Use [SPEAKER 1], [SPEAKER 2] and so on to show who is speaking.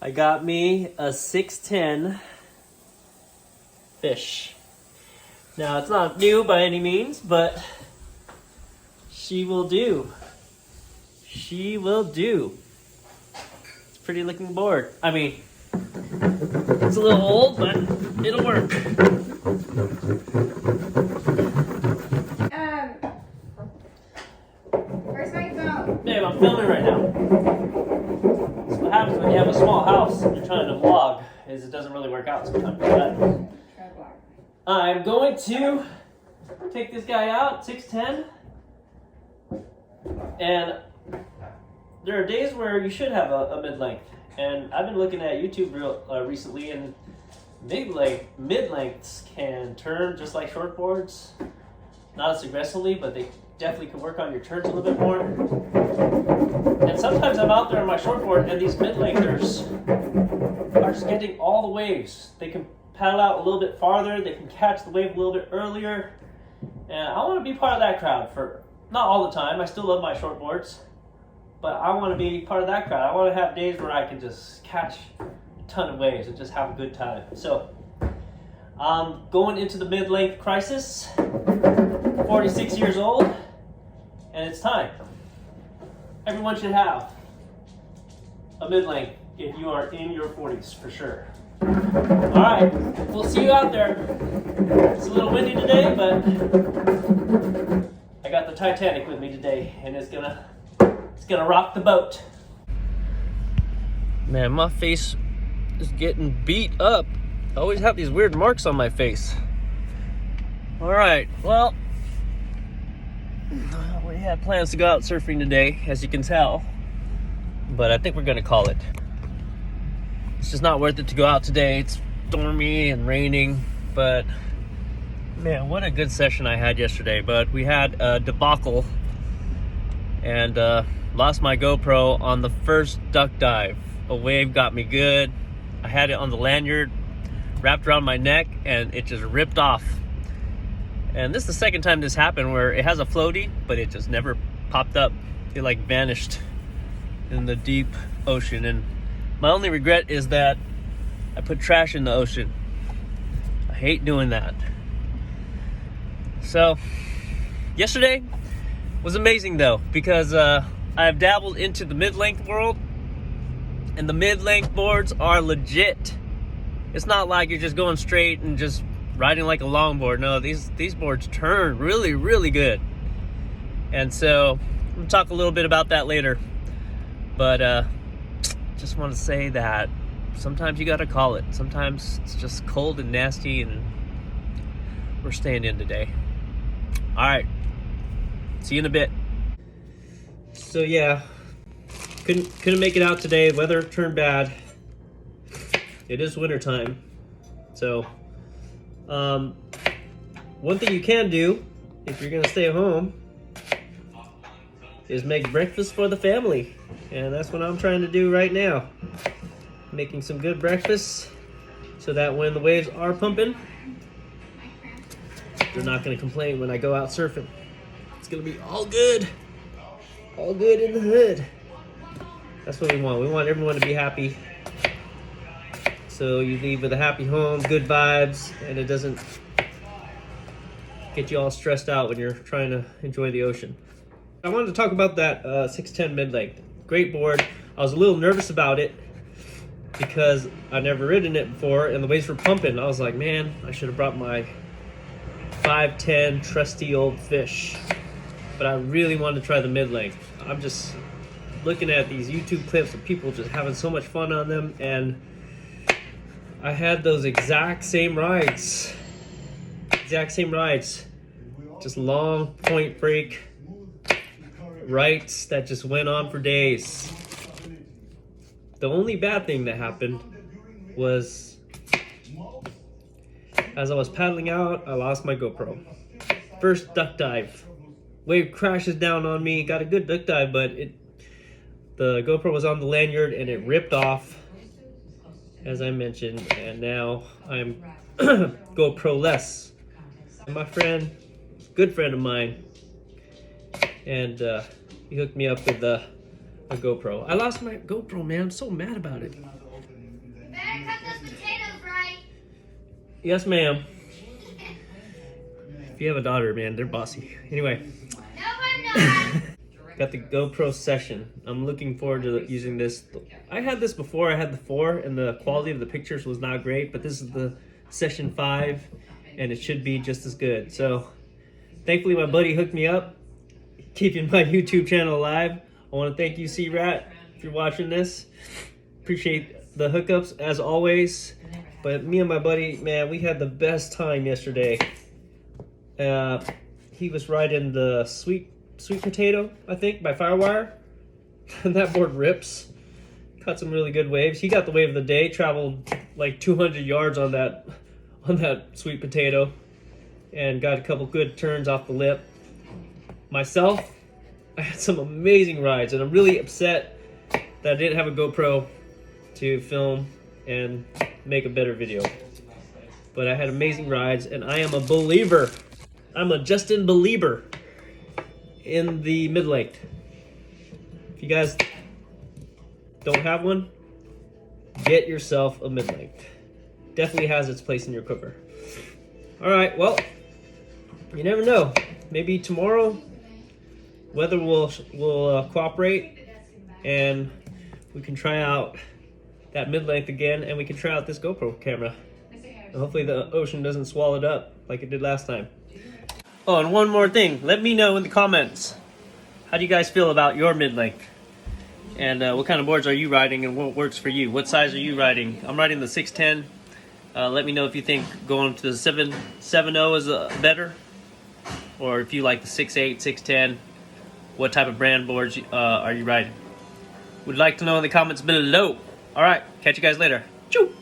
[SPEAKER 1] I got me a 610 fish. Now it's not new by any means, but she will do. She will do. It's a pretty looking board. I mean, it's a little old, but it'll work.
[SPEAKER 2] Where's my phone?
[SPEAKER 1] Babe, I'm filming right now. That's what happens when you have a small house and you're trying to vlog, is it doesn't really work out sometimes. But I'm going to take this guy out, 610. And there are days where you should have a mid-length. And I've been looking at YouTube recently, and mid-lengths can turn just like shortboards. Not as aggressively, but they definitely can work on your turns a little bit more. And sometimes I'm out there on my shortboard, and these mid-lengthers are just getting all the waves. They can paddle out a little bit farther, they can catch the wave a little bit earlier. And I want to be part of that crowd for, not all the time, I still love my shortboards, but I want to be part of that crowd. I want to have days where I can just catch a ton of waves and just have a good time. So, going into the mid-length crisis, 46 years old, and it's time. Everyone should have a mid-length if you are in your 40s, for sure. All right, we'll see you out there. It's a little windy today, but I got the Titanic with me today, and it's gonna rock the boat. Man, my face is getting beat up. I always have these weird marks on my face. All right, well, we had plans to go out surfing today, as you can tell, but I think we're gonna call it. It's just not worth it to go out today. It's stormy and raining, but man, what a good session I had yesterday. But we had a debacle and lost my GoPro on the first duck dive. A wave got me good. I had it on the lanyard wrapped around my neck, and it just ripped off. And this is the second time this happened, where it has a floaty, but it just never popped up. It like vanished in the deep ocean. And my only regret is that I put trash in the ocean. I hate doing that. So, yesterday was amazing though, because I've dabbled into the mid-length world, and the mid-length boards are legit. It's not like you're just going straight and just riding like a longboard. No, these boards turn really, really good. And so, I'm gonna talk a little bit about that later. But just want to say that sometimes you gotta call it. Sometimes it's just cold and nasty, and we're staying in today. All right, see you in a bit. So yeah, couldn't make it out today. Weather turned bad. It is winter time, so one thing you can do if you're gonna stay home is make breakfast for the family. And that's what I'm trying to do right now. Making some good breakfast so that when the waves are pumping, they're not going to complain when I go out surfing. It's going to be all good. All good in the hood. That's what we want. We want everyone to be happy. So you leave with a happy home, good vibes, and it doesn't get you all stressed out when you're trying to enjoy the ocean. I wanted to talk about that 610 mid-length. Great board. I was a little nervous about it because I've never ridden it before, and the waves were pumping. I was like, man, I should have brought my 510 trusty old fish. But I really wanted to try the mid-length. I'm just looking at these YouTube clips of people just having so much fun on them, and I had those exact same rides. Just long point break rights that just went on for days. The only bad thing that happened was, as I was paddling out, I lost my GoPro. First duck dive. Wave crashes down on me. Got a good duck dive, but the GoPro was on the lanyard and it ripped off, as I mentioned, and now I'm GoPro-less. And my friend, good friend of mine, and he hooked me up with a GoPro. I lost my GoPro, man. I'm so mad about it. Yes, ma'am. If you have a daughter, man, they're bossy. Anyway.
[SPEAKER 2] No, I'm not.
[SPEAKER 1] Got the GoPro Session. I'm looking forward to using this. I had this before. I had the 4, and the quality of the pictures was not great, but this is the Session 5, and it should be just as good. So, thankfully, my buddy hooked me up, keeping my YouTube channel alive. I want to thank you, C-Rat, if you're watching this. Appreciate the hookups, as always. But me and my buddy, man, we had the best time yesterday. He was riding the Sweet Potato, I think, by Firewire. And that board rips. Caught some really good waves. He got the wave of the day, traveled like 200 yards on that Sweet Potato, and got a couple good turns off the lip. Myself, I had some amazing rides, and I'm really upset that I didn't have a GoPro to film and make a better video. But I had amazing rides, and I am a believer. I'm a Justin believer in the mid-length. If you guys don't have one, get yourself a mid-length. Definitely has its place in your quiver. All right, well, you never know. Maybe tomorrow weather will cooperate, and we can try out that mid-length again, and we can try out this GoPro camera. And hopefully the ocean doesn't swallow it up like it did last time. Oh, and one more thing. Let me know in the comments. How do you guys feel about your mid-length? And what kind of boards are you riding, and what works for you? What size are you riding? I'm riding the 610. Let me know if you think going to the 7.0 is better, or if you like the 6.8, 6.10. What type of brand boards are you riding? Would like to know in the comments below. All right, catch you guys later. Choo!